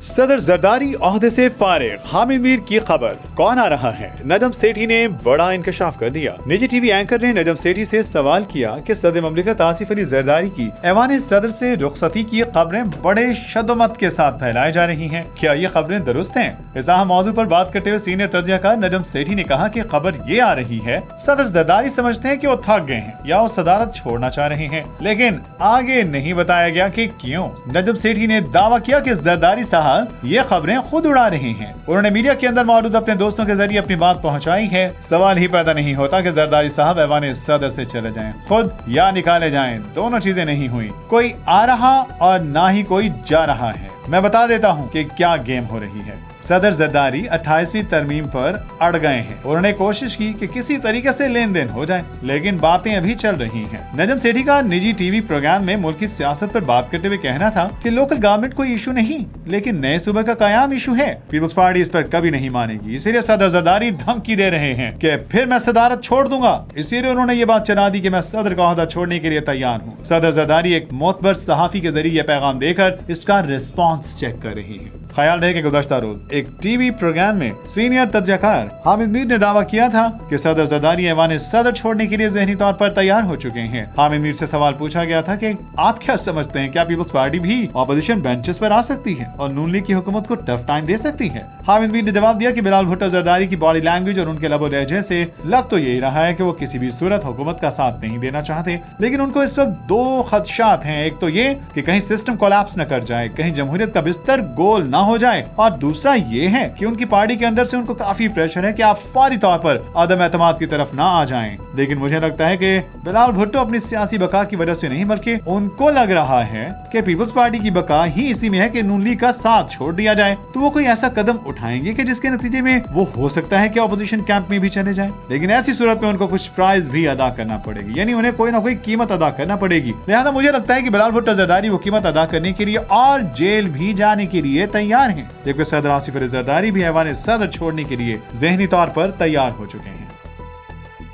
सदर जरदारी ओहदे से फारिग, हामिद मीर की खबर। कौन आ रहा है? नजम सेठी ने बड़ा इंकशाफ कर दिया। निजी टीवी एंकर ने नजम सेठी से सवाल किया कि सदर ममलिकत आसिफ अली जरदारी की ऐवान सदर से रुखसती की खबरें बड़े शद्दोमत के साथ फैलाई जा रही हैं। क्या ये खबरें दुरुस्त हैं? इस अहम मौजू पर बात करते हुए सीनियर तज्जियाकार नजम सेठी ने कहा कि खबर ये आ रही है सदर जरदारी समझते हैं कि वो थक गए हैं या वो सदारत छोड़ना चाह रहे हैं, लेकिन आगे नहीं बताया गया कि क्यों। नजम सेठी ने दावा किया कि जरदारी साहब ये खबरें खुद उड़ा रहे हैं। उन्होंने मीडिया के अंदर मौजूद अपने दोस्तों के जरिए अपनी बात पहुंचाई है। सवाल ही पैदा नहीं होता कि जरदारी साहब ऐवान सदर से चले जाएं खुद या निकाले जाएं। दोनों चीजें नहीं हुई। कोई आ रहा और ना ही कोई जा रहा है। मैं बता देता हूं कि क्या गेम हो रही है। सदर जरदारी 28वीं तरमीम पर अड़ गए हैं। उन्होंने कोशिश की कि किसी तरीके से लेन देन हो जाए, लेकिन बातें अभी चल रही हैं। नजम सेठी का निजी टीवी प्रोग्राम में मुल्क की सियासत पर बात करते हुए कहना था कि लोकल गवर्नमेंट कोई इशू नहीं, लेकिन नए सूबे का कयाम इशू है। पीपल्स पार्टी इस पर कभी नहीं मानेगी, इसीलिए सदर जरदारी धमकी दे रहे हैं कि फिर मैं सदारत छोड़ दूंगा। इसीलिए उन्होंने ये बात चला दी कि मैं सदर का ओहदा छोड़ने के लिए तैयार हूँ। सदर जरदारी एक मोतबर सहाफी के जरिए पैगाम देकर इसका रिस्पॉन्स चेक कर रही है। ख्याल रहे कि गुज़श्ता रोज एक टीवी प्रोग्राम में सीनियर तज्जियाकार हामिद मीर ने दावा किया था कि सदर जरदारी ऐवान सदर छोड़ने के लिए ज़हनी तौर पर तैयार हो चुके हैं। हामिद मीर से सवाल पूछा गया था कि आप क्या समझते हैं, क्या पीपल्स पार्टी भी ऑपोजिशन बेंचेस पर आ सकती है और नून लीग की हुकूमत को टफ टाइम दे सकती है? हामिद मीर ने जवाब दिया कि बिलाल भुट्टो जरदारी की बॉडी लैंग्वेज और उनके लबो लहजे से लग तो यही रहा है कि वो किसी भी सूरत हुकूमत का साथ नहीं देना चाहते, लेकिन उनको इस वक्त दो खदशात हैं। एक तो ये कि कहीं सिस्टम कोलैप्स न कर जाए, कहीं जमहूरियत का बिस्तर गोल न हो जाए, और दूसरा ये है कि उनकी पार्टी के अंदर से उनको काफी प्रेशर है कि आप फौरी तौर पर आदम एतमाद की तरफ ना आ जाएं। लेकिन मुझे लगता है कि बिलाल भुट्टो अपनी सियासी बका की वजह से नहीं, बल्कि उनको लग रहा है कि पीपल्स पार्टी की बका ही इसी में है कि नून लीग का साथ छोड़ दिया जाए, तो वो कोई ऐसा कदम उठाएंगे कि जिसके नतीजे में वो हो सकता है कि ऑपोजिशन कैंप में भी चले जाएं। लेकिन ऐसी सूरत में उनको कुछ प्राइस भी अदा करना पड़ेगी, यानी उन्हें कोई ना कोई कीमत अदा करना पड़ेगी। लिहाजा मुझे लगता है कि बिलाल भुट्टो जरदारी वो कीमत अदा करने के लिए और जेल भी जाने के लिए तैयार हैं। जबकि सदर आसिफ अली जरदारी भी ऐवान सदर छोड़ने के लिए ज़हनी तौर पर तैयार हो चुके हैं।